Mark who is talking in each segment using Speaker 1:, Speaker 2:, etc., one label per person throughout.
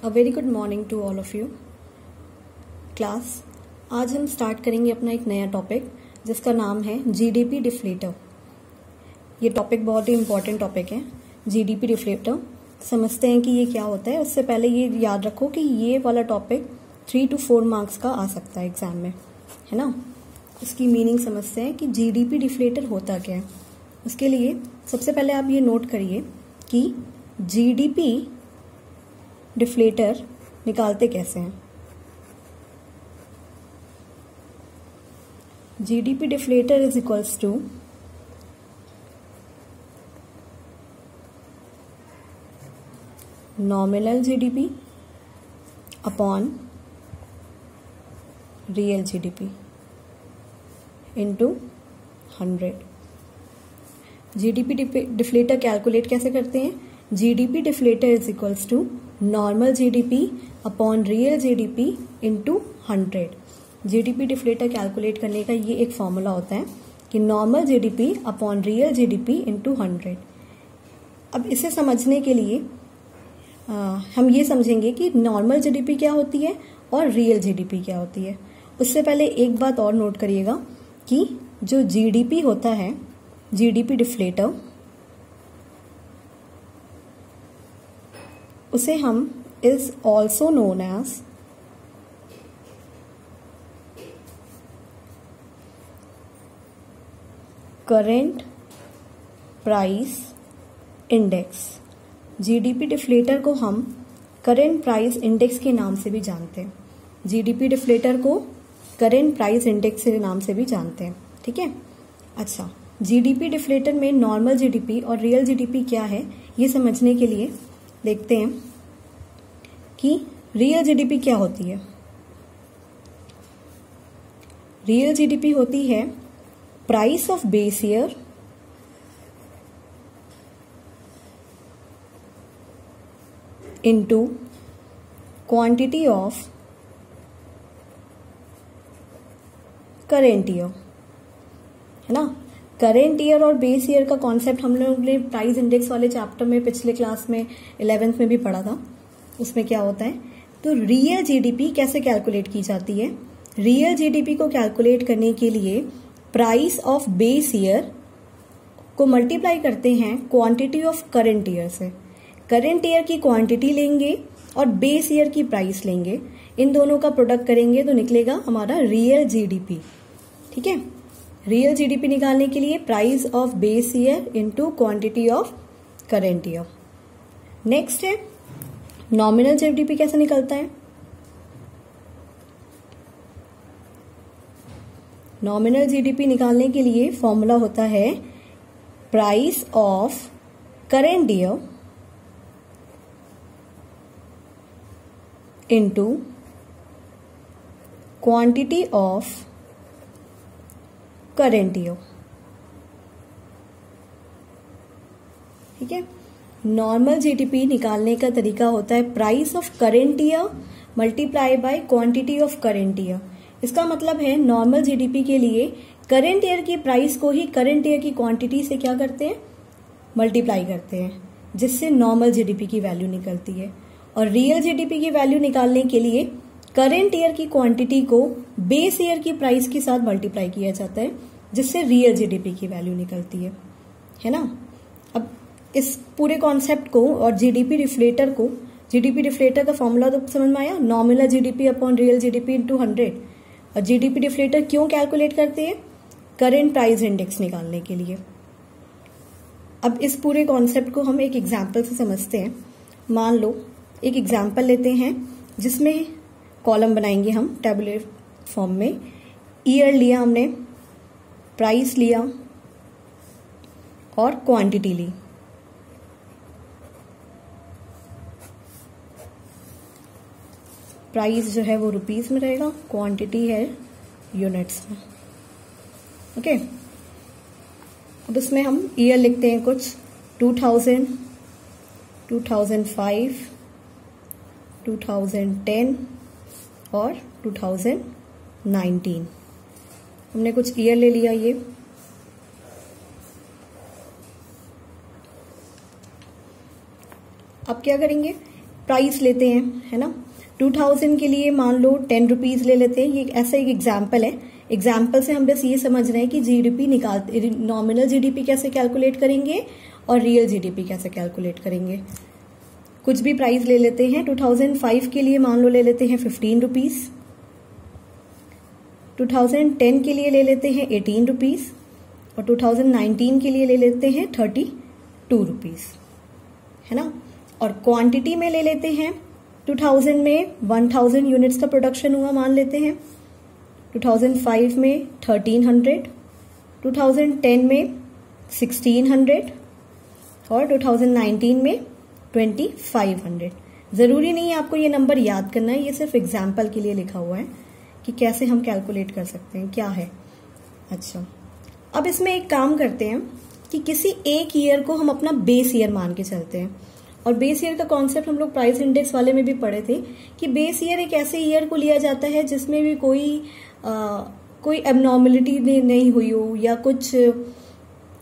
Speaker 1: A very good morning to all of you class. आज हम start करेंगे अपना एक नया टॉपिक जिसका नाम है जीडीपी डिफ्लेटर। ये टॉपिक बहुत ही इंपॉर्टेंट टॉपिक है। जीडीपी डिफ्लेटर समझते हैं कि ये क्या होता है। उससे पहले ये याद रखो कि ये वाला टॉपिक 3 to 4 मार्क्स का आ सकता है एग्जाम में, है ना। उसकी मीनिंग समझते हैं कि जीडीपी डिफ्लेटर होता क्या है। उसके लिए सबसे पहले आप ये नोट करिए कि जीडीपी डिफ्लेटर निकालते कैसे हैं। GDP deflator is equals to nominal GDP upon real GDP into 100। GDP deflator calculate कैसे करते हैं। GDP deflator is equals to normal GDP upon real GDP into 100। GDP deflator calculate करने का ये एक फॉर्मूला होता है कि normal GDP upon real GDP into 100। अब इसे समझने के लिए हम ये समझेंगे कि नॉर्मल जीडीपी क्या होती है और रियल जीडीपी क्या होती है। उससे पहले एक बात और नोट करिएगा कि जो जीडीपी होता है, जीडीपी डिफ्लेटर, उसे हम is also known as current price index. GDP deflator को हम करेंट प्राइस इंडेक्स के नाम से भी जानते हैं। जीडीपी डिफ्लेटर को करेंट प्राइस इंडेक्स के नाम से भी जानते हैं, ठीक है। अच्छा, जीडीपी डिफ्लेटर में नॉर्मल जीडीपी और रियल जीडीपी क्या है ये समझने के लिए देखते हैं कि रियल जीडीपी क्या होती है। रियल जीडीपी होती है price of base year into quantity of current year, है ना। करेंट ईयर और बेस ईयर का कॉन्सेप्ट हम लोग ने प्राइस इंडेक्स वाले चैप्टर में पिछले क्लास में 11th में भी पढ़ा था। उसमें क्या होता है, तो रियल जीडीपी कैसे कैलकुलेट की जाती है। रियल जीडीपी को कैलकुलेट करने के लिए प्राइस ऑफ बेस ईयर को मल्टीप्लाई करते हैं क्वांटिटी ऑफ करेंट ईयर से। करेंट ईयर की क्वांटिटी लेंगे और बेस ईयर की प्राइस लेंगे, इन दोनों का प्रोडक्ट करेंगे तो निकलेगा हमारा रियल जीडीपी, ठीक है। रियल जीडीपी निकालने के लिए price of base year into quantity of current year. Next है नॉमिनल जीडीपी कैसे निकलता है। नॉमिनल जीडीपी निकालने के लिए फॉर्मूला होता है price of current year into quantity of current year, ठीक है। नॉर्मल जीडीपी निकालने का तरीका होता है price of current year multiply by quantity of current year. इसका मतलब है नॉर्मल जीडीपी के लिए करेंट ईयर की प्राइस को ही करेंट ईयर की क्वांटिटी से क्या करते हैं, मल्टीप्लाई करते हैं, जिससे नॉर्मल जीडीपी की वैल्यू निकलती है। और रियल जीडीपी की वैल्यू निकालने के लिए करेंट ईयर की क्वांटिटी को बेस ईयर की प्राइस के साथ मल्टीप्लाई किया जाता है, जिससे रियल जीडीपी की वैल्यू निकलती है ना। अब इस पूरे कॉन्सेप्ट को और जीडीपी डिफ्लेटर को, जीडीपी डिफ्लेटर का फॉर्मूला तो समझ में आया, nominal GDP upon real GDP into 100। और जीडीपी डिफ्लेटर क्यों कैलकुलेट करते हैं, करेंट प्राइस इंडेक्स निकालने के लिए। अब इस पूरे कॉन्सेप्ट को हम एक एग्जाम्पल से समझते हैं। मान लो एक एग्जाम्पल लेते हैं जिसमें कॉलम बनाएंगे हम टेबुलर फॉर्म में। ईयर लिया हमने, प्राइस लिया और क्वांटिटी ली। प्राइस जो है वो रुपीस में रहेगा, क्वांटिटी है यूनिट्स में, ओके। अब इसमें हम ईयर लिखते हैं कुछ 2000, 2005, 2010 और 2019। हमने कुछ ईयर ले लिया। ये अब क्या करेंगे, प्राइस लेते हैं, है ना। 2000 के लिए मान लो 10 रुपीज ले लेते हैं। ये ऐसा एक एग्जाम्पल है। एग्जाम्पल से हम बस ये समझ रहे हैं कि जीडीपी नॉमिनल जीडीपी कैसे कैलकुलेट करेंगे और रियल जीडीपी कैसे कैलकुलेट करेंगे। कुछ भी प्राइस ले लेते हैं। 2005 के लिए मान लो ले लेते हैं 15 रुपीज। 2010 के लिए ले लेते हैं 18 रुपीज और 2019 के लिए ले लेते हैं 32 रुपीज, है ना। और क्वांटिटी में ले लेते हैं 2000 में 1000 यूनिट्स का प्रोडक्शन हुआ मान लेते हैं। 2005 में 1300, 2010 में 1600 और 2019 में 2500। जरूरी नहीं है आपको ये नंबर याद करना है, ये सिर्फ एग्जाम्पल के लिए लिखा हुआ है कि कैसे हम कैलकुलेट कर सकते हैं, क्या है। अच्छा, अब इसमें एक काम करते हैं कि किसी एक ईयर को हम अपना बेस ईयर मान के चलते हैं। और बेस ईयर का कॉन्सेप्ट हम लोग प्राइस इंडेक्स वाले में भी पढ़े थे कि बेस ईयर एक ऐसे ईयर को लिया जाता है जिसमें भी कोई एबनॉर्मलिटी नहीं हुई हो, या कुछ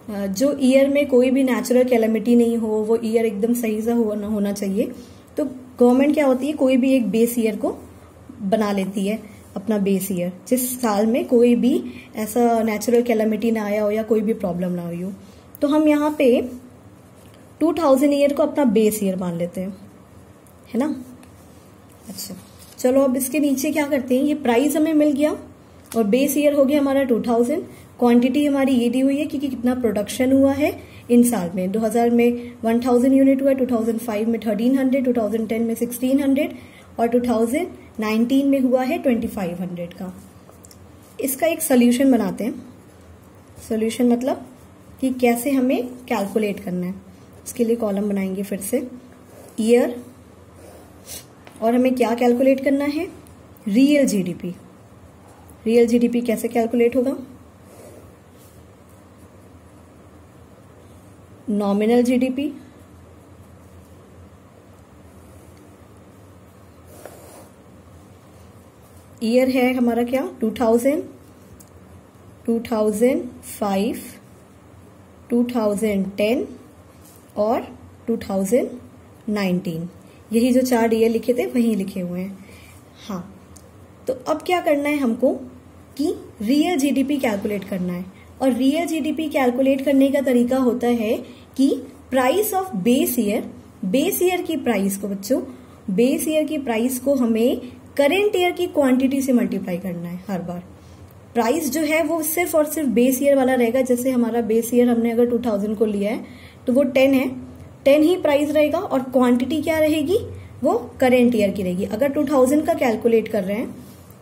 Speaker 1: जो ईयर में कोई भी नेचुरल कैलेमिटी नहीं हो, वो ईयर एकदम सही सा होना चाहिए। तो गवर्नमेंट क्या होती है, कोई भी एक बेस ईयर को बना लेती है अपना बेस ईयर, जिस साल में कोई भी ऐसा नेचुरल कैलेमिटी ना आया हो या कोई भी प्रॉब्लम ना हुई हो। तो हम यहाँ पे 2000 ईयर को अपना बेस ईयर मान लेते हैं, है ना। अच्छा, चलो अब इसके नीचे क्या करते हैं, ये प्राइस हमें मिल गया और बेस ईयर हो गया हमारा 2000। क्वांटिटी हमारी ये दी हुई है कि कितना प्रोडक्शन हुआ है इन साल में। 2000 में 1000 यूनिट हुआ, 2005 में 1300, 2010 में 1600 और 2019 में हुआ है 2500 का। इसका एक सोल्यूशन बनाते हैं। सोल्यूशन मतलब कि कैसे हमें कैलकुलेट करना है। इसके लिए कॉलम बनाएंगे फिर से, ईयर, और हमें क्या कैलकुलेट करना है, रियल जीडीपी। रियल जीडीपी कैसे कैलकुलेट होगा, नॉमिनल जीडीपी ईयर है हमारा क्या 2000, 2005, 2010 और 2019। यही जो 4 ईयर लिखे थे वही लिखे हुए हैं। हाँ, तो अब क्या करना है हमको कि रियल जीडीपी कैलकुलेट करना है। और रियल जीडीपी कैलकुलेट करने का तरीका होता है कि price of base year, base year की प्राइस को बच्चों, बेस ईयर की प्राइस को हमें करेंट ईयर की क्वांटिटी से मल्टीप्लाई करना है हर बार। प्राइस जो है वो सिर्फ और सिर्फ बेस ईयर वाला रहेगा। जैसे हमारा बेस ईयर हमने अगर 2000 को लिया है तो वो 10 है, 10 ही प्राइस रहेगा और क्वांटिटी क्या रहेगी, वो करेंट ईयर की रहेगी। अगर 2000 का कैलकुलेट कर रहे हैं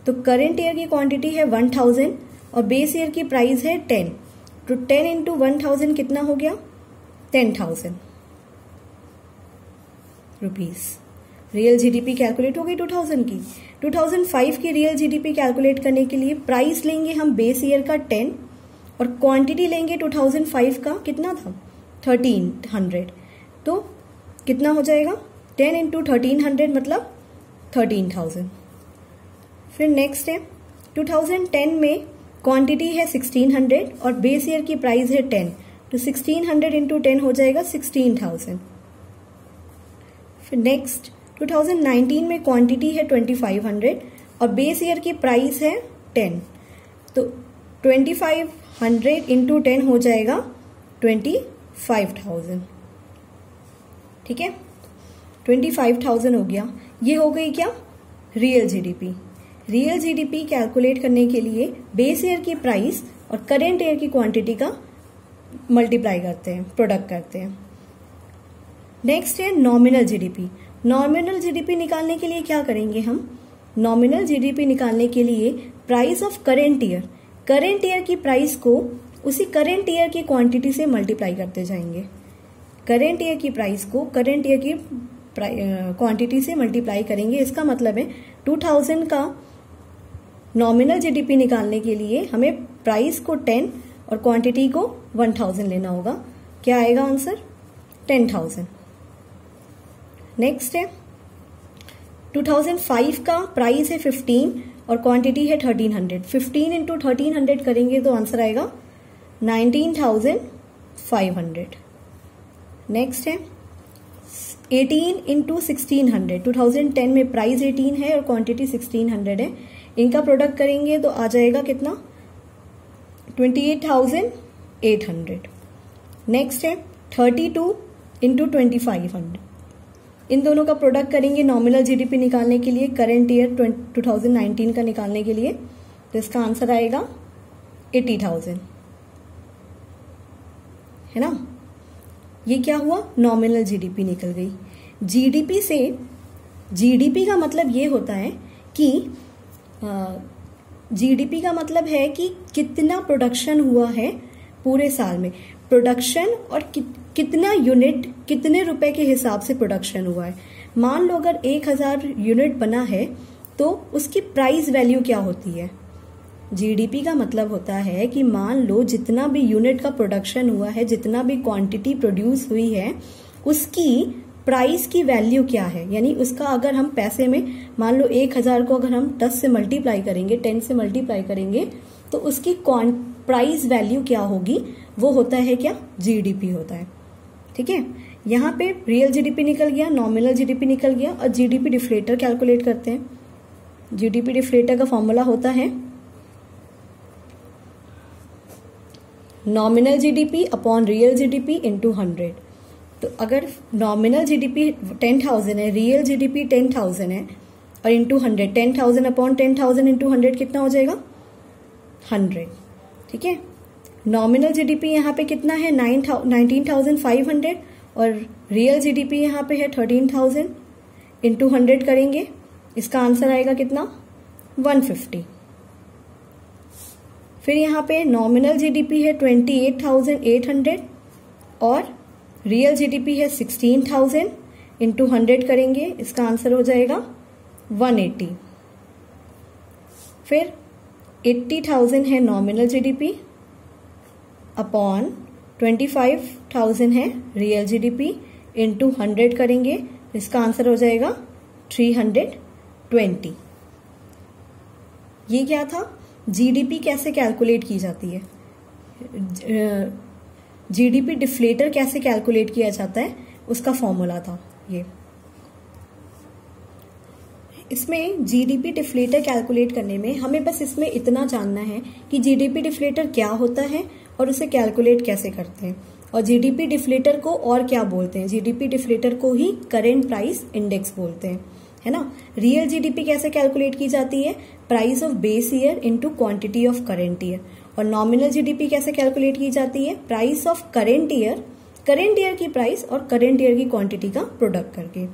Speaker 1: तो करेंट ईयर की क्वांटिटी है 1000 और बेस ईयर की प्राइस है 10, तो 10 इंटू 1000 कितना हो गया, 10,000 रुपीज। रियल जीडीपी कैलकुलेट हो गई 2000 की। 2005 की रियल जीडीपी कैलकुलेट करने के लिए प्राइस लेंगे हम बेस ईयर का 10 और क्वांटिटी लेंगे 2005 का कितना था 1300, तो कितना हो जाएगा 10 इंटू 1300 मतलब 13,000। फिर नेक्स्ट है 2010 में क्वांटिटी है 1600 और बेस ईयर की प्राइस है 10, तो 1600 इंटू 10 हो जाएगा 16,000। फिर नेक्स्ट 2019 में क्वांटिटी है 2500 और बेस ईयर की प्राइस है 10, तो 2500 इंटू 10 हो जाएगा 25,000। ठीक है, 25,000 हो गया। ये हो गई क्या, real GDP. Real GDP calculate करने के लिए बेस ईयर की प्राइस और करेंट ईयर की क्वांटिटी का मल्टीप्लाई करते हैं, प्रोडक्ट करते हैं। नेक्स्ट है नॉमिनल जीडीपी। नॉमिनल जीडीपी निकालने के लिए क्या करेंगे हम, नॉमिनल जीडीपी निकालने के लिए price of current year, current year की प्राइस को उसी करेंट ईयर की क्वांटिटी से मल्टीप्लाई करते जाएंगे। करेंट ईयर की प्राइस को करेंट ईयर की क्वांटिटी से मल्टीप्लाई करेंगे। इसका मतलब है 2000 का नॉमिनल जीडीपी निकालने के लिए हमें प्राइस को 10 और क्वांटिटी को 1000 लेना होगा। क्या आएगा आंसर, 10,000। नेक्स्ट है 2005 का प्राइस है 15 और क्वांटिटी है 1300। 15 इंटू 1300 करेंगे तो आंसर आएगा 19,500। नेक्स्ट है 18 इंटू 1600, 2010 में प्राइस 18 है और क्वांटिटी 1600 है, इनका प्रोडक्ट करेंगे तो आ जाएगा कितना 28,800। नेक्स्ट है 32 इंटू 2500, इन दोनों का प्रोडक्ट करेंगे नॉमिनल जीडीपी निकालने के लिए, करंट ईयर 2019 का निकालने के लिए, तो इसका आंसर आएगा 80,000, है ना। ये क्या हुआ, नॉमिनल जीडीपी निकल गई। जीडीपी से, जीडीपी का मतलब ये होता है कि जीडीपी का मतलब है कि कितना प्रोडक्शन हुआ है पूरे साल में, प्रोडक्शन और कितना यूनिट, कितने रुपए के हिसाब से प्रोडक्शन हुआ है। मान लो अगर 1000 यूनिट बना है तो उसकी प्राइस वैल्यू क्या होती है। जीडीपी का मतलब होता है कि मान लो जितना भी यूनिट का प्रोडक्शन हुआ है, जितना भी क्वांटिटी प्रोड्यूस हुई है, उसकी प्राइस की वैल्यू क्या है, यानी उसका अगर हम पैसे में, मान लो 1000 को अगर हम 10 से मल्टीप्लाई करेंगे, 10 से मल्टीप्लाई करेंगे, तो उसकी प्राइस वैल्यू क्या होगी, वो होता है क्या, जीडीपी होता है। ठीक है, यहाँ पे रियल जीडीपी निकल गया, नॉमिनल जीडीपी निकल गया, और जीडीपी डिफ्लेटर कैलकुलेट करते हैं। जीडीपी डिफ्लेटर का फॉर्मूला होता है nominal GDP upon real GDP into 100। तो अगर नॉमिनल जीडीपी 10,000 है, रियल जीडीपी 10,000 है, और इंटू 100, 10,000 अपॉन 10,000 इंटू 100 कितना हो जाएगा 100। ठीक है, नॉमिनल जीडीपी यहाँ पे कितना है 19,500, और रियल जीडीपी यहाँ पे है 13,000, इंटू 100 करेंगे, इसका आंसर आएगा कितना 150। फिर यहाँ पे नॉमिनल जीडीपी है 28,800 और रियल जीडीपी है 16,000, इंटू 100 करेंगे, इसका आंसर हो जाएगा 180। फिर 80,000 है नॉमिनल जीडीपी अपॉन 25,000 है रियल जीडीपी, इंटू 100 करेंगे, इसका आंसर हो जाएगा 320। ये क्या था, जीडीपी कैसे कैलकुलेट की जाती है, जीडीपी डिफ्लेटर कैसे कैलकुलेट किया जाता है, उसका फॉर्मूला था ये। इसमें जीडीपी डिफ्लेटर कैलकुलेट करने में हमें बस इसमें इतना जानना है कि जीडीपी डिफ्लेटर क्या होता है और उसे कैलकुलेट कैसे करते हैं, और जीडीपी डिफ्लेटर को और क्या बोलते हैं, जीडीपी डिफ्लेटर को ही करेंट प्राइस इंडेक्स बोलते हैं, है ना। रियल जीडीपी कैसे कैलकुलेट की जाती है, price of base year into quantity of current year. और नॉमिनल जीडीपी कैसे कैलकुलेट की जाती है, प्राइस ऑफ करेंट ईयर की प्राइस और करेंट ईयर की क्वांटिटी का प्रोडक्ट करके।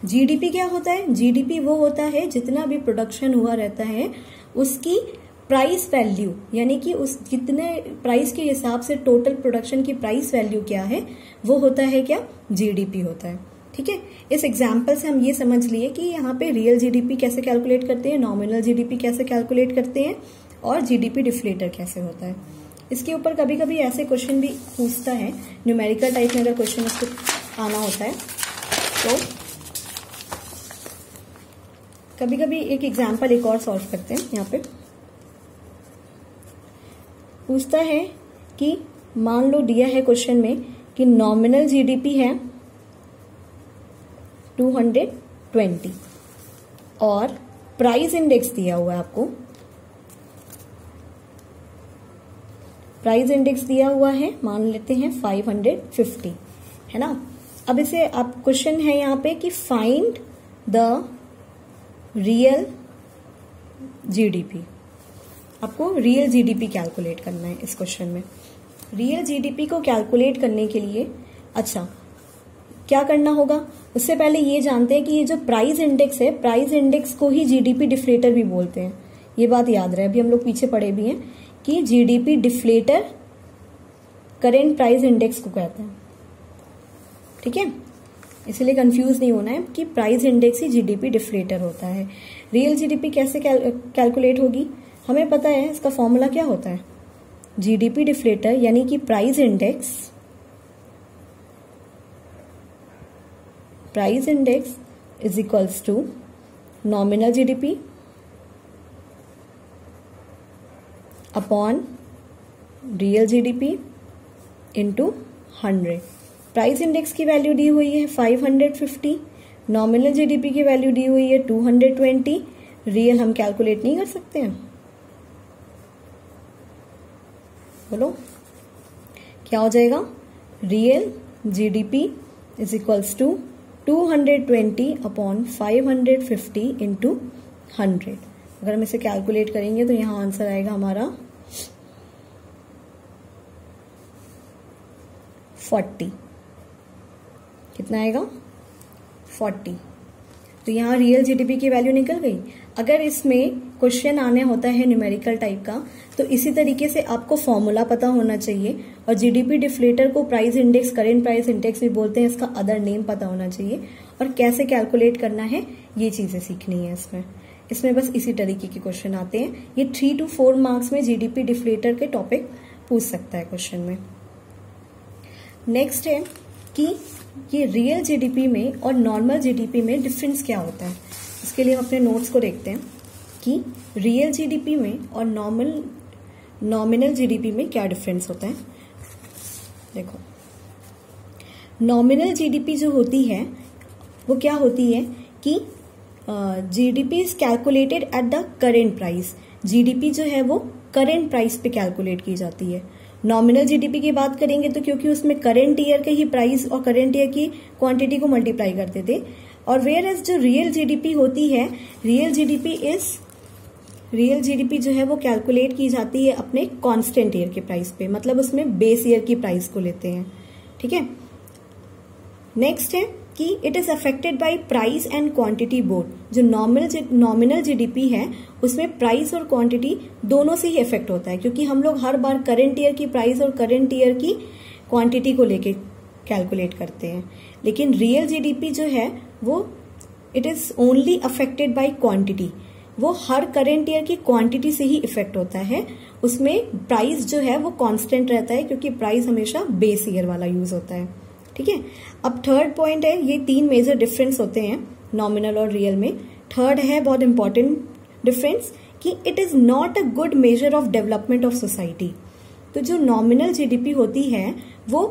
Speaker 1: जीडीपी क्या होता है, जीडीपी वो होता है जितना भी प्रोडक्शन हुआ रहता है उसकी प्राइस वैल्यू, यानी कि उस कितने प्राइस के हिसाब से टोटल प्रोडक्शन की प्राइस वैल्यू क्या है, वो होता है क्या, जीडीपी होता है। ठीक है, इस एग्जाम्पल से हम ये समझ लिए कि यहाँ पे रियल जीडीपी कैसे कैलकुलेट करते हैं, नॉमिनल जीडीपी कैसे कैलकुलेट करते हैं, और जीडीपी डिफ्लेटर कैसे होता है। इसके ऊपर कभी कभी ऐसे क्वेश्चन भी पूछता है, न्यूमेरिकल टाइप में अगर क्वेश्चन उसको आना होता है तो कभी कभी एक एग्जाम्पल एक और सॉल्व करते हैं। यहाँ पे पूछता है कि मान लो दिया है क्वेश्चन में कि नॉमिनल जीडीपी है 220 और प्राइस इंडेक्स दिया हुआ है आपको, प्राइस इंडेक्स दिया हुआ है मान लेते हैं 550, है ना। अब इसे आप क्वेश्चन है यहाँ पे कि फाइंड द रियल जीडीपी, आपको रियल जीडीपी कैलकुलेट करना है इस क्वेश्चन में। रियल जीडीपी को कैलकुलेट करने के लिए अच्छा क्या करना होगा, उससे पहले ये जानते हैं कि ये जो प्राइस इंडेक्स है, प्राइस इंडेक्स को ही जीडीपी डिफ्लेटर भी बोलते हैं। ये बात याद रहे, अभी हम लोग पीछे पढ़े भी हैं कि GDP deflator current price index को कहते हैं। ठीक है, इसलिए कंफ्यूज नहीं होना है कि प्राइस इंडेक्स ही जीडीपी डिफ्लेटर होता है। रियल जीडीपी कैसे कैलकुलेट होगी, हमें पता है इसका फॉर्मूला क्या होता है, जीडीपी डिफ्लेटर यानी कि price index is equals to nominal GDP upon real GDP into 100। Price index की वैल्यू दी हुई है 550, नॉमिनल जीडीपी की वैल्यू दी हुई है 220, रियल हम कैलकुलेट नहीं कर सकते हैं? बोलो क्या हो जाएगा? Real GDP is equals to 220 upon 550 into 100। अगर हम इसे कैलकुलेट करेंगे तो यहां आंसर आएगा हमारा 40। कितना आएगा? 40। तो यहाँ रियल जीडीपी की वैल्यू निकल गई। अगर इसमें क्वेश्चन आने होता है न्यूमेरिकल टाइप का, तो इसी तरीके से आपको फॉर्मूला पता होना चाहिए, और जीडीपी डिफ्लेटर को price index, current price index भी बोलते हैं, इसका अदर नेम पता होना चाहिए, और कैसे कैलकुलेट करना है ये चीजें सीखनी है इसमें बस इसी तरीके के क्वेश्चन आते हैं। ये 3 to 4 मार्क्स में जीडीपी डिफ्लेटर के टॉपिक पूछ सकता है क्वेश्चन में। नेक्स्ट है कि ये रियल जीडीपी में और नॉर्मल जीडीपी में डिफरेंस क्या होता है। इसके लिए हम अपने नोट्स को देखते हैं कि रियल जीडीपी में और नॉमिनल जीडीपी में क्या डिफरेंस होता है। देखो, नॉमिनल जीडीपी जो होती है वो क्या होती है कि GDP is calculated at the current price. GDP जो है वो करेंट प्राइस पे कैलकुलेट की जाती है। नॉमिनल जीडीपी की बात करेंगे तो क्योंकि उसमें करेंट ईयर के ही प्राइस और करेंट ईयर की क्वांटिटी को मल्टीप्लाई करते थे, और वेयर एज जो रियल जीडीपी होती है, रियल जीडीपी जो है वो कैलकुलेट की जाती है अपने कांस्टेंट ईयर के प्राइस पे, मतलब उसमें बेस ईयर की प्राइस को लेते हैं। ठीक है। नेक्स्ट है कि it is affected by price and quantity both. जो नॉमिनल जीडीपी है उसमें प्राइस और क्वांटिटी दोनों से ही इफेक्ट होता है, क्योंकि हम लोग हर बार करंट ईयर की प्राइस और करंट ईयर की क्वांटिटी को लेके कैलकुलेट करते हैं। लेकिन रियल जीडीपी जो है वो it is only affected by quantity. वो हर करंट ईयर की क्वांटिटी से ही इफेक्ट होता है, उसमें प्राइस जो है वो कांस्टेंट रहता है, क्योंकि प्राइस हमेशा बेस ईयर वाला यूज होता है। ठीक है। अब थर्ड पॉइंट है, ये 3 मेजर डिफरेंस होते हैं नॉमिनल और रियल में। थर्ड है बहुत इंपॉर्टेंट डिफरेंस कि it is not a good major of development of society. तो जो नॉमिनल जीडीपी होती है वो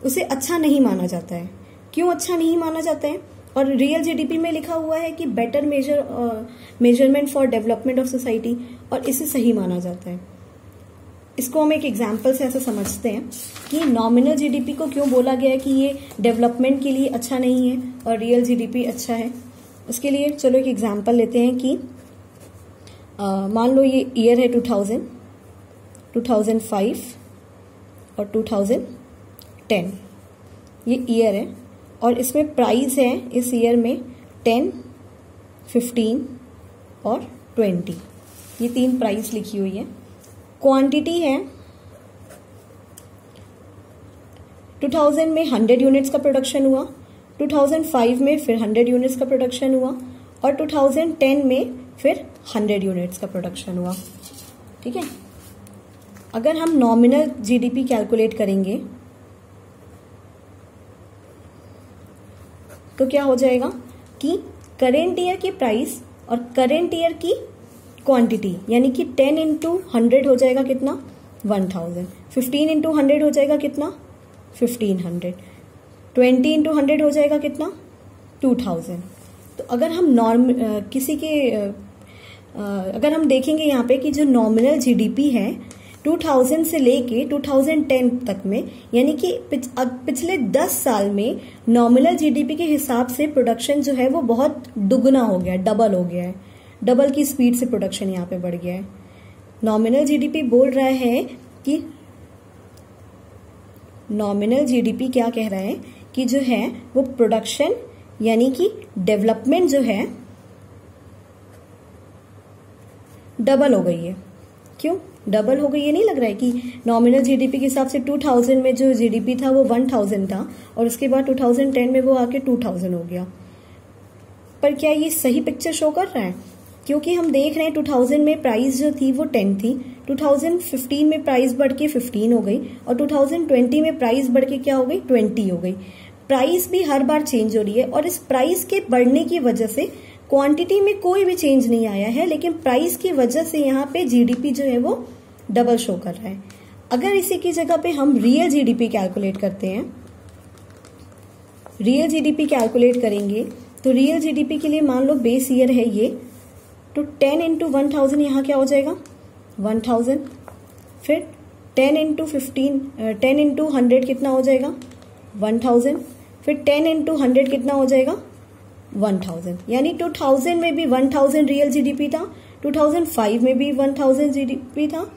Speaker 1: उसे अच्छा नहीं माना जाता है। क्यों अच्छा नहीं माना जाता है? और रियल जीडीपी में लिखा हुआ है कि better measurement for development of society, और इसे सही माना जाता है। इसको हम एक एग्जाम्पल से ऐसा समझते हैं कि नॉमिनल जीडीपी को क्यों बोला गया है कि ये डेवलपमेंट के लिए अच्छा नहीं है और रियल जीडीपी अच्छा है। उसके लिए चलो एक एग्जाम्पल लेते हैं कि मान लो ये ईयर है 2000, 2005 और 2010। ये ईयर है और इसमें प्राइस है इस ईयर में 10, 15 और 20। ये 3 प्राइस लिखी हुई है। क्वांटिटी है 2000 में 100 यूनिट्स का प्रोडक्शन हुआ, 2005 में फिर 100 यूनिट्स का प्रोडक्शन हुआ, और 2010 में फिर 100 यूनिट्स का प्रोडक्शन हुआ। ठीक है। अगर हम नॉमिनल जीडीपी कैलकुलेट करेंगे तो क्या हो जाएगा कि करेंट ईयर की प्राइस और करेंट ईयर की क्वांटिटी, यानी कि 10 इंटू 100 हो जाएगा कितना? 1000। 15 इंटू 100 हो जाएगा कितना? 1500। 20 इंटू 100 हो जाएगा कितना? 2000। तो अगर हम अगर हम देखेंगे यहाँ पे कि जो नॉमिनल जीडीपी है 2000 से लेके 2010 तक में, यानी कि पिछले 10 साल में नॉमिनल जीडीपी के हिसाब से प्रोडक्शन जो है वो बहुत दुगना हो गया है, डबल हो गया है। डबल की स्पीड से प्रोडक्शन यहाँ पे बढ़ गया है। नॉमिनल जीडीपी बोल रहा है कि नॉमिनल जीडीपी क्या कह रहा है कि जो है वो प्रोडक्शन यानी कि डेवलपमेंट जो है डबल हो गई है। क्यों डबल हो गई? ये नहीं लग रहा है कि नॉमिनल जीडीपी के हिसाब से 2000 में जो जीडीपी था वो 1000 था और उसके बाद 2010 में वो आके 2000 हो गया। पर क्या ये सही पिक्चर शो कर रहा है? क्योंकि हम देख रहे हैं 2000 में प्राइस जो थी वो 10 थी, 2015 में प्राइस बढ़ के 15 हो गई और 2020 में प्राइस बढ़ के क्या हो गई? 20 हो गई। प्राइस भी हर बार चेंज हो रही है और इस प्राइस के बढ़ने की वजह से क्वांटिटी में कोई भी चेंज नहीं आया है, लेकिन प्राइस की वजह से यहाँ पे जीडीपी जो है वो डबल शो कर रहा है। अगर इसी की जगह पे हम रियल जीडीपी कैलकुलेट करते हैं रियल जीडीपी कैलकुलेट करेंगे तो रियल जीडीपी के लिए मान लो बेस ईयर है ये, तो 10 इंटू 1000 यहाँ क्या हो जाएगा 1000, फिर 10 इंटू 100 कितना हो जाएगा 1000, फिर 10 इंटू 100 कितना हो जाएगा 1000, यानी 2000 में भी 1000 रियल जीडीपी था, 2005 में भी 1000 जीडीपी था,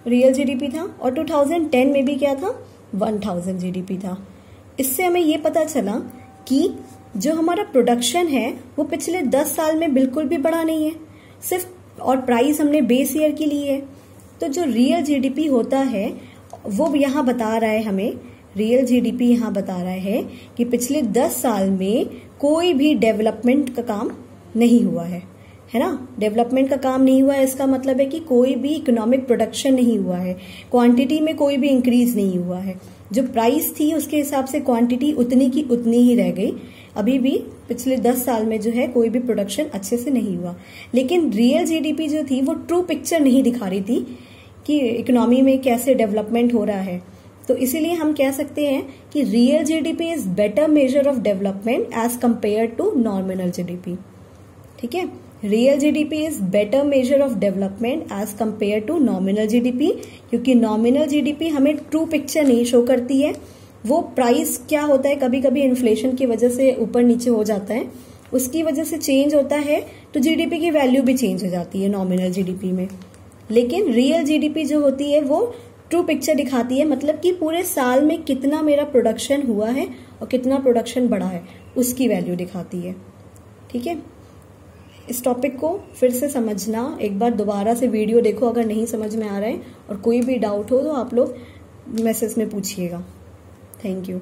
Speaker 1: रियल जीडीपी था, और 2010 में भी क्या था 1000 जीडीपी था। इससे हमें ये पता चला कि जो हमारा प्रोडक्शन है वो पिछले 10 साल में बिल्कुल भी बढ़ा नहीं है सिर्फ, और प्राइस हमने बेस ईयर की ली है। तो जो रियल जीडीपी होता है वो यहाँ बता रहा है हमें, रियल जीडीपी यहाँ बता रहा है कि पिछले 10 साल में कोई भी डेवलपमेंट का काम नहीं हुआ है ना। डेवलपमेंट का काम नहीं हुआ है, इसका मतलब है कि कोई भी इकोनॉमिक प्रोडक्शन नहीं हुआ है, क्वांटिटी में कोई भी इंक्रीज नहीं हुआ है। जो प्राइस थी उसके हिसाब से क्वांटिटी उतनी की उतनी ही रह गई। अभी भी पिछले 10 साल में जो है कोई भी प्रोडक्शन अच्छे से नहीं हुआ। लेकिन रियल जीडीपी जो थी वो ट्रू पिक्चर नहीं दिखा रही थी कि इकोनॉमी में कैसे डेवलपमेंट हो रहा है। तो इसीलिए हम कह सकते हैं कि real GDP is better measure of development as compare to nominal GDP. ठीक है, real GDP is better measure of development as compare to nominal GDP, क्योंकि नॉमिनल जीडीपी हमें ट्रू पिक्चर नहीं शो करती है। वो प्राइस क्या होता है, कभी कभी इन्फ्लेशन की वजह से ऊपर नीचे हो जाता है, उसकी वजह से चेंज होता है, तो जीडीपी की वैल्यू भी चेंज हो जाती है नॉमिनल जीडीपी में। लेकिन रियल जीडीपी जो होती है वो ट्रू पिक्चर दिखाती है, मतलब कि पूरे साल में कितना मेरा प्रोडक्शन हुआ है और कितना प्रोडक्शन बढ़ा है उसकी वैल्यू दिखाती है। ठीक है, इस टॉपिक को फिर से समझना, एक बार दोबारा से वीडियो देखो अगर नहीं समझ में आ रहा है, और कोई भी डाउट हो तो आप लोग मैसेज में पूछिएगा। Thank you.